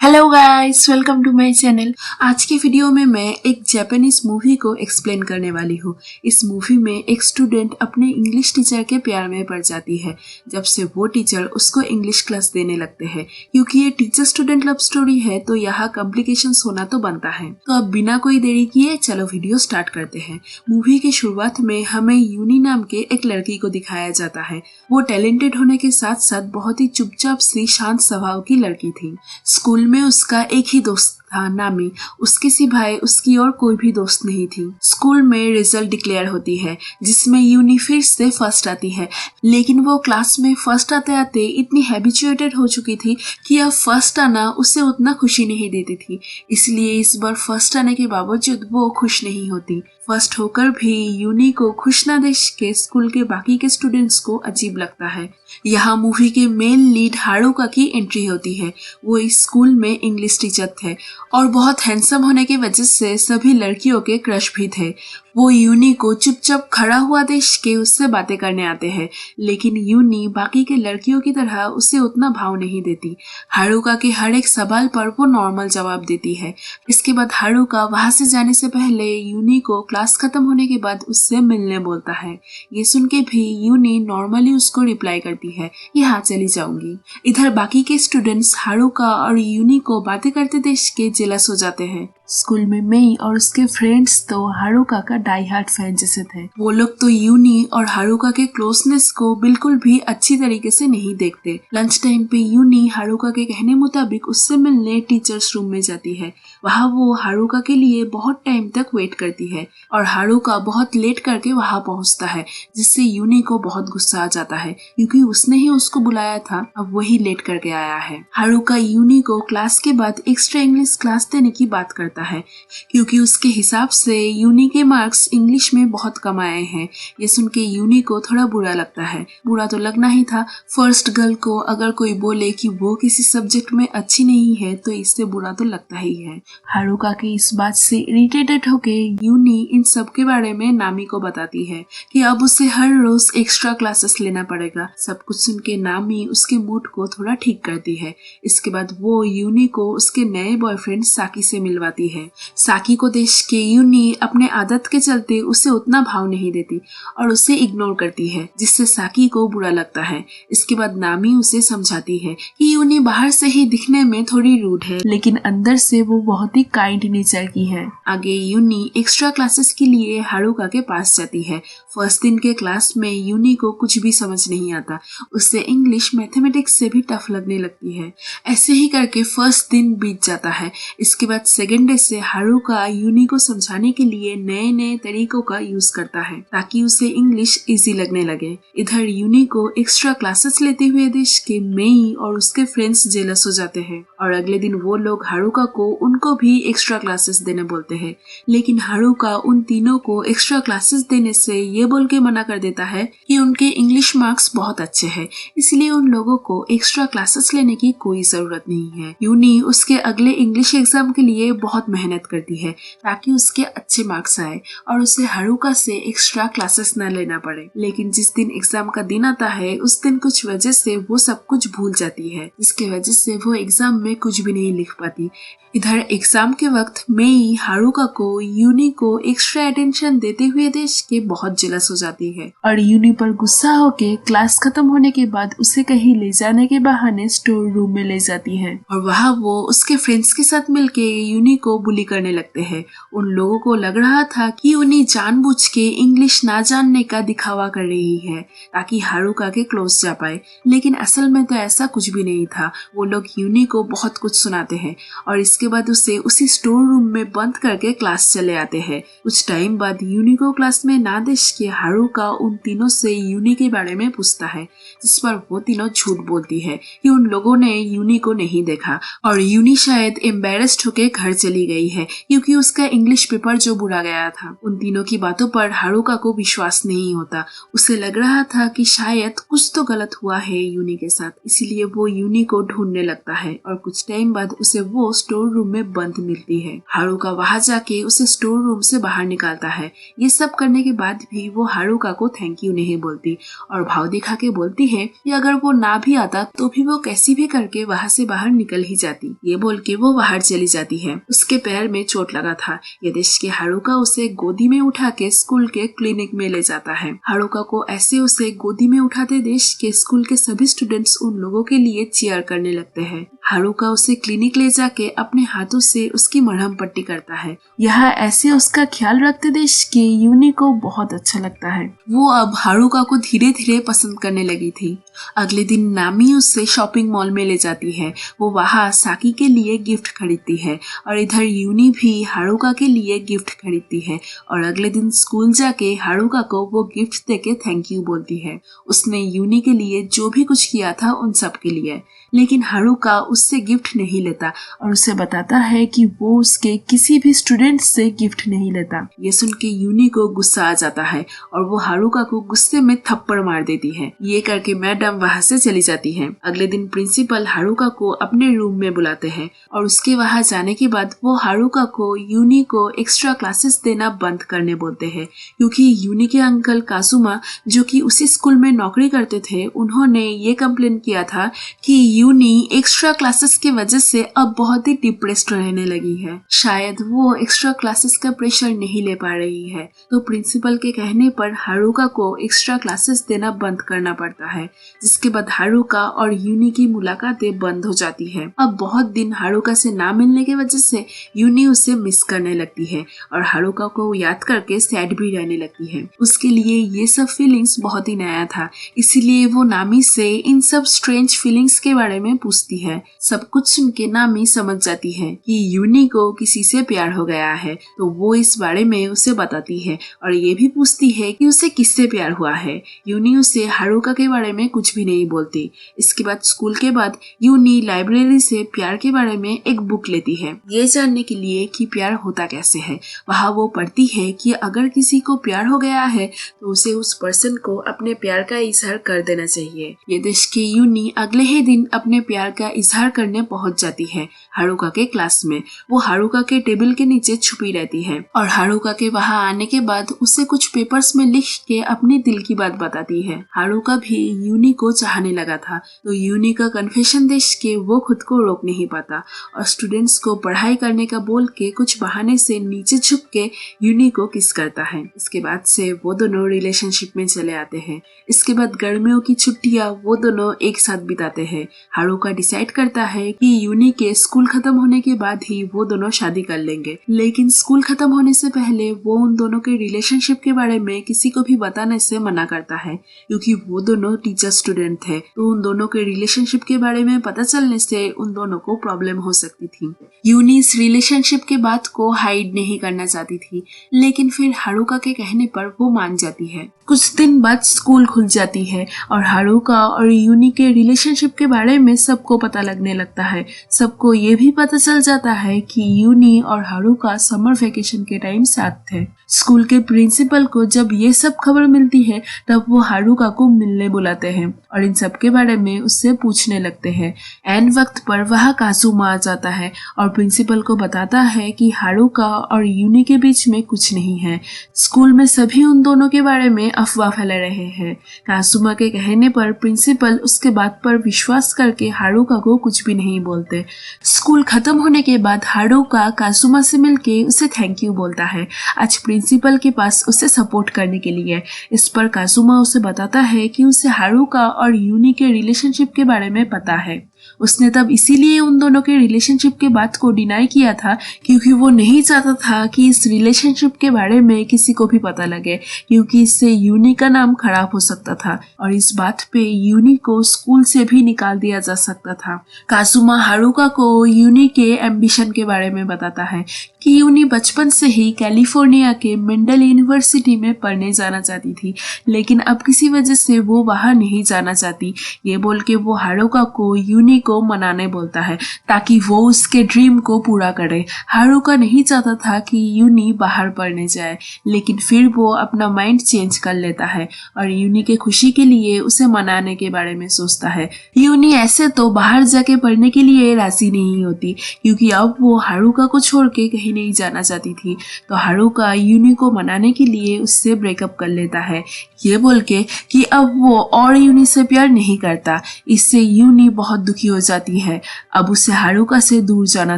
Hello guys, welcome to my channel. आज की video में मैं एक जापानीज मूवी को एक्सप्लेन करने वाली हूँ। इस मूवी में एक स्टूडेंट अपने इंग्लिश टीचर के प्यार में पड़ जाती है जब से वो टीचर उसको इंग्लिश क्लास देने लगते हैं। क्योंकि ये टीचर स्टूडेंट लव स्टोरी है तो यहाँ कॉम्प्लिकेशंस होना तो बनता है। तो अब बिना कोई देरी किए चलो वीडियो स्टार्ट करते हैं। मूवी की शुरुआत में हमें यूनी नाम के एक लड़की को दिखाया जाता है। वो टैलेंटेड होने के साथ साथ बहुत ही चुपचाप सी शांत स्वभाव की लड़की थी। स्कूल में उसका एक ही दोस्त था, नामी। उसके सिवाय उसकी और कोई भी दोस्त नहीं थी। स्कूल में रिजल्ट डिक्लेयर होती है जिसमें यूनी फिर से फर्स्ट आती है, लेकिन वो क्लास में फर्स्ट आते आते इतनी हैबिचुएटेड हो चुकी थी कि अब फर्स्ट आना उसे उतना खुशी नहीं देती थी। इसलिए इस बार फर्स्ट आने के बावजूद वो खुश नहीं होती। फर्स्ट होकर भी यूनी को खुश ना देख के स्कूल के बाकी के स्टूडेंट्स को अजीब लगता है। यहाँ मूवी के मेन लीड हारुका की एंट्री होती है। वो इस स्कूल में इंग्लिश टीचर थे और बहुत हैंडसम होने की वजह से सभी लड़कियों के क्रश भी थे। वो यूनी को चुपचाप खड़ा हुआ देख के उससे बातें करने आते हैं, लेकिन यूनी बाकी के लड़कियों की तरह उसे उतना भाव नहीं देती। हारुका के हर एक सवाल पर वो नॉर्मल जवाब देती है। इसके बाद हारुका वहां से जाने से पहले यूनी को क्लास खत्म होने के बाद उससे मिलने बोलता है। ये सुन के भी यूनी नॉर्मली उसको रिप्लाई करती है कि हाँ चली जाऊंगी। इधर बाकी के स्टूडेंट्स हारुका और यूनी को बातें करते देख के जेलस हो जाते हैं। स्कूल में मेई और उसके फ्रेंड्स तो हारुका का डाई हार्ट फैन जैसे थे। वो लोग तो यूनी और हारुका के क्लोजनेस को बिल्कुल भी अच्छी तरीके से नहीं देखते। लंच टाइम पे यूनी हारुका के कहने मुताबिक उससे मिलने टीचर्स रूम में जाती है। वहाँ वो हारुका के लिए बहुत टाइम तक वेट करती है और हारुका बहुत लेट करके वहाँ पहुँचता है, जिससे यूनी को बहुत गुस्सा आ जाता है क्योंकि उसने ही उसको बुलाया था, अब वही लेट करके आया है। हारुका यूनी को क्लास के बाद एक्स्ट्रा इंग्लिश क्लास देने की बात करता है क्योंकि उसके हिसाब से यूनी के मार्क्स इंग्लिश में बहुत कम आए हैं। ये सुन के यूनी को थोड़ा बुरा लगता है। बुरा तो लगना ही था। फर्स्ट गर्ल को अगर कोई बोले कि वो किसी सब्जेक्ट में अच्छी नहीं है तो इससे बुरा तो लगता ही है। हारुका की इस बात से इरिटेटेड होके यूनी इन सब के बारे में नामी को बताती है कि अब उसे हर रोज एक्स्ट्रा क्लासेस लेना पड़ेगा। सब कुछ सुन के नामी उसके मूड को थोड़ा ठीक करती है। इसके बाद वो यूनी को उसके नए बॉयफ्रेंड साकी से मिलवाती है। साकी को देख के यूनी अपने आदत के चलते उसे उतना भाव नहीं देती और उसे इग्नोर करती है, जिससे साकी को बुरा लगता है। इसके बाद नामी उसे समझाती है कि यूनी बाहर से ही दिखने में थोड़ी रूड है, लेकिन अंदर से वो बहुत ही काइंड नेचर की है। आगे यूनी एक्स्ट्रा क्लासेस के लिए हारुका के पास जाती है। फर्स्ट दिन के क्लास में यूनी को कुछ भी समझ नहीं आता। उससे इंग्लिश मैथमेटिक्स से भी टफ लगने लगती है। ऐसे ही करके फर्स्ट दिन बीत जाता है। इसके बाद सेकेंड डे से हारुका यूनी को समझाने के लिए नए नए तरीकों का यूज करता है ताकि उसे इंग्लिश इजी लगने लगे। इधर यूनी को एक्स्ट्रा क्लासेस लेते हुए देख के मेई और उसके फ्रेंड्स जेलस हो जाते हैं और अगले दिन वो लोग हारुका को उनको भी एक्स्ट्रा क्लासेस देने बोलते हैं, लेकिन हारुका उन तीनों को एक्स्ट्रा क्लासेस देने से ये बोल के मना कर देता है कि उनके इंग्लिश मार्क्स बहुत अच्छे हैं, इसलिए उन लोगों को एक्स्ट्रा क्लासेस लेने की कोई जरूरत नहीं है। यूनी उसके अगले इंग्लिश एग्जाम के लिए बहुत मेहनत करती है ताकि उसके अच्छे मार्क्स आए और उसे हारुका से एक्स्ट्रा क्लासेस न लेना पड़े। लेकिन जिस दिन एग्जाम का दिन आता है उस दिन कुछ वजह से वो सब कुछ भूल जाती है, जिसकी वजह से वो एग्जाम में कुछ भी नहीं लिख पाती। इधर एग्जाम के वक्त मेई हारुका को यूनी को एक्स्ट्रा अटेंशन देते हुए देख के बहुत जेलस हो जाती है और यूनी पर गुस्सा होके क्लास खत्म होने के बाद उसे कहीं ले जाने के बहाने स्टोर रूम में ले जाती है और वहाँ वो उसके फ्रेंड्स के साथ मिलके यूनी को बुली करने लगते हैं। उन लोगों को लग रहा था कि यूनी जानबूझ के इंग्लिश ना जानने का दिखावा कर रही है ताकि हारुका के क्लोज जा पाए, लेकिन असल में तो ऐसा कुछ भी नहीं था। वो लोग यूनी को बहुत कुछ सुनाते हैं और इसके बाद उसे उसी स्टोर रूम में बंद करके क्लास चले आते हैं। कुछ टाइम बाद यूनी को क्लास में ना देख के हारुका उन तीनों से यूनी के बारे में पूछता है, जिस पर वो तीनों झूठ बोलती है कि उन लोगों ने यूनी को नहीं देखा और यूनी शायद एम्बेरेस्ड होके घर चली चली गई है क्योंकि उसका इंग्लिश पेपर जो बुरा गया था। उन तीनों की बातों पर हारुका को विश्वास नहीं होता। उसे लग रहा था कि शायद कुछ तो गलत हुआ है यूनी के साथ, इसीलिए वो यूनी को ढूंढने लगता है और कुछ टाइम बाद उसे वो स्टोर रूम में बंद मिलती है। हारुका वहां जाके उसे स्टोर रूम से बाहर निकालता है। ये सब करने के बाद भी वो हारुका को थैंक यू नहीं बोलती और भाव दिखा के बोलती है कि अगर वो ना भी आता तो भी वो कैसी भी करके वहां से बाहर निकल ही जाती। ये बोल के वो बाहर चली जाती है। उसके पैर में चोट लगा था। ये देख के हारुका उसे गोदी में उठा के स्कूल के क्लिनिक में ले जाता है। हारुका को ऐसे उसे गोदी में उठाते देख के स्कूल के सभी स्टूडेंट्स उन लोगों के लिए चीयर करने लगते हैं। हारुका उसे क्लिनिक ले जाके अपने हाथों से उसकी मरहम पट्टी करता है। यहाँ ऐसे उसका ख्याल रखते देख के यूनी को बहुत अच्छा लगता है। वो अब हारुका को धीरे धीरे पसंद करने लगी थी। अगले दिन नामी उससे शॉपिंग मॉल में ले जाती है। वो वहाँ साकी के लिए गिफ्ट खरीदती है और इधर यूनी भी हारुका के लिए गिफ्ट खरीदती है और अगले दिन स्कूल जाके हारुका को वो गिफ्ट देके थैंक यू बोलती है। उसने यूनी के लिए जो भी कुछ किया था उन सब के लिए, लेकिन हारुका उससे गिफ्ट नहीं लेता और उसे बताता है कि वो उसके किसी भी स्टूडेंट से गिफ्ट नहीं लेता। ये सुन के यूनी को गुस्सा आ जाता है और वो हारुका को गुस्से में थप्पड़ मार देती है। ये करके मैडम वहाँ से चली जाती है। अगले दिन प्रिंसिपल हारुका को अपने रूम में बुलाते हैं और उसके वहाँ जाने के बाद वो हारुका को यूनी को एक्स्ट्रा क्लासेस देना बंद करने बोलते हैं क्योंकि यूनी के अंकल कासुमा जो कि उसी स्कूल में नौकरी करते थे, उन्होंने ये कंप्लेन किया था कि यूनी एक्स्ट्रा क्लासेस की वजह से अब बहुत ही डिप्रेस्ड रहने लगी है। शायद वो एक्स्ट्रा क्लासेस का प्रेशर नहीं ले पा रही है, तो प्रिंसिपल के कहने पर हारुका को एक्स्ट्रा क्लासेस देना बंद करना पड़ता है, जिसके बाद हारुका और यूनी की मुलाकातें बंद हो जाती है। अब बहुत दिन हारुका से ना मिलने की वजह से यूनी उसे मिस करने लगती है और हारुका को याद करके सैड भी रहने लगती है। उसके लिए ये सब फीलिंग्स बहुत ही नया था, इसीलिए वो नामी से इन सब स्ट्रेंज फीलिंग्स के बारे में पूछती है। सब कुछ सुन के नामी समझ जाती है कि यूनी को किसी से प्यार हो गया है, तो वो इस बारे में उसे बताती है और ये भी पूछती है कि उसे किससे प्यार हुआ है। यूनी उसे हारुका के बारे में कुछ भी नहीं बोलती। इसके बाद स्कूल के बाद यूनी लाइब्रेरी से प्यार के बारे में एक बुक लेती है, ये जानने के लिए कि प्यार होता कैसे है। वहाँ वो पढ़ती है कि अगर किसी को प्यार हो गया है तो उसे उस पर्सन को अपने प्यार का इजहार कर देना चाहिए। ये देख के यूनी अगले ही दिन अपने प्यार का इजहार करने पहुंच जाती है हारुका के क्लास में। वो हारुका के टेबल के नीचे छुपी रहती है और हारुका के वहाँ आने के बाद उसे कुछ पेपर्स में लिख के अपने दिल की बात बताती है। हारुका भी यूनी को चाहने लगा था, तो यूनी का कन्फेशन देख के वो खुद को रोक नहीं पाता और स्टूडेंट्स को पढ़ाई करने का बोल के कुछ बहाने से नीचे झुक के यूनी को किस करता है। इसके बाद से वो दोनों रिलेशनशिप में चले आते हैं। इसके बाद गर्मियों की छुट्टियां वो दोनों एक साथ बिताते हैं। हारुका डिसाइड करता है कि यूनी के स्कूल खत्म होने के बाद ही वो दोनों शादी कर लेंगे, लेकिन स्कूल खत्म होने से पहले वो उन दोनों के रिलेशनशिप के बारे में किसी को भी बताने से मना करता है क्योंकि वो दोनों टीचर स्टूडेंट थे, तो उन दोनों के रिलेशनशिप के बारे में पता चलने से उन दोनों को प्रॉब्लम हो सकती थी। यूनी इस रिलेशनशिप के बात को हाइड नहीं करना चाहती थी, लेकिन फिर हारुका के कहने पर वो मान जाती है। कुछ दिन बाद स्कूल खुल जाती है और हारुका और यूनी के रिलेशनशिप के बारे में सबको पता लगने लगता है। सबको ये भी पता चल जाता है कि यूनी और हारुका समर वेकेशन के टाइम साथ थे। स्कूल के प्रिंसिपल को जब ये सब खबर मिलती है तब वो हारुका को मिलने बुलाते हैं और इन सब के बारे में उससे पूछने लगते हैं। एन वक्त पर वहाँ कासुमा आ जाता है और प्रिंसिपल को बताता है कि हारुका और यूनी के बीच में कुछ नहीं है। स्कूल में सभी उन दोनों के बारे में अफवाह फैला रहे हैं। कासुमा के कहने पर प्रिंसिपल उसके बात पर विश्वास करके हारुका को कुछ भी नहीं बोलते। स्कूल खत्म होने के बाद हारुका कासुमा से मिलके उसे थैंक यू बोलता है आज प्रिंसिपल के पास उसे सपोर्ट करने के लिए। इस पर कासुमा उसे बताता है कि उसे हारुका और यूनी के रिलेशनशिप के बारे में पता है। उसने तब इसीलिए उन दोनों के रिलेशनशिप के बात को डिनाई किया था क्योंकि वो नहीं चाहता था कि इस रिलेशनशिप के बारे में किसी को भी पता लगे, क्योंकि इससे यूनी का नाम खराब हो सकता था और इस बात पे यूनी को स्कूल से भी निकाल दिया जा सकता था। कासुमा हारुका को यूनी के एम्बिशन के बारे में बताता है कि यूनी बचपन से ही कैलिफोर्निया के मेंडल यूनिवर्सिटी में पढ़ने जाना चाहती थी, लेकिन अब किसी वजह से वो वहां नहीं जाना चाहती। ये बोल के वो हारुका को यूनी यूनी को मनाने बोलता है ताकि वो उसके ड्रीम को पूरा करे। हारुका नहीं चाहता था कि यूनी बाहर पढ़ने जाए, लेकिन फिर वो अपना माइंड चेंज कर लेता है और यूनी के खुशी के लिए उसे मनाने के बारे में सोचता है। यूनी ऐसे तो बाहर जाके पढ़ने के लिए राजी नहीं होती क्योंकि अब वो हारुका को छोड़ के कहीं नहीं जाना चाहती थी। तो हारुका यूनी को मनाने के लिए उससे ब्रेकअप कर लेता है, ये बोल के कि अब वो और यूनी से प्यार नहीं करता। इससे यूनी बहुत दुखी हो जाती है। अब उसे हारुका से दूर जाना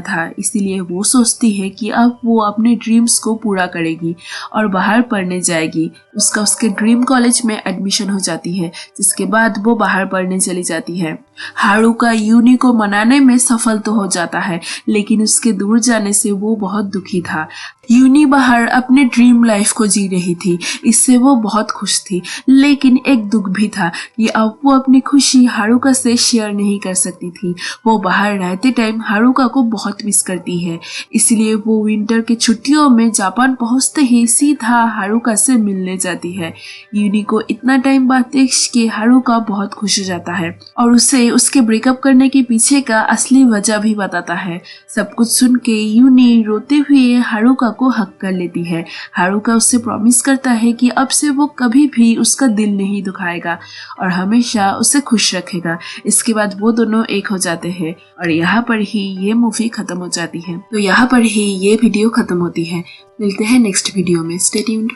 था, इसीलिए वो सोचती है कि अब वो अपने ड्रीम्स को पूरा करेगी और बाहर पढ़ने जाएगी। उसके ड्रीम कॉलेज में एडमिशन हो जाती है, जिसके बाद वो बाहर पढ़ने चली जाती है। हारुका यूनी को मनाने में सफल तो हो जाता है, लेकिन उसके दूर जाने से वो बहुत दुखी था। यूनी बाहर अपने ड्रीम लाइफ को जी रही थी, इससे वो बहुत खुश थी, लेकिन एक दुख भी था कि अब वो अपनी खुशी हारुका से शेयर नहीं कर सकती थी। वो बाहर रहते टाइम हारुका को बहुत मिस करती है, इसलिए वो विंटर की छुट्टियों में जापान पहुंचते ही सीधा हारुका से मिलने जाती है। यूनी को इतना टाइम बाद देख के हारुका बहुत खुश हो जाता है और उसे उसके ब्रेकअप करने के पीछे का असली वजह भी बताता है। सब कुछ सुन के यूनी रोते हुए हारुका को हक कर लेती है। हारुका उससे प्रॉमिस करता है कि अब से वो कभी भी उसका दिल नहीं दुखाएगा और हमेशा उसे खुश रखेगा। इसके बाद वो दोनों एक हो जाते हैं और यहाँ पर ही ये मूवी खत्म हो जाती है। तो यहाँ पर ही ये वीडियो खत्म होती है। मिलते हैं नेक्स्ट वीडियो में। Stay tuned.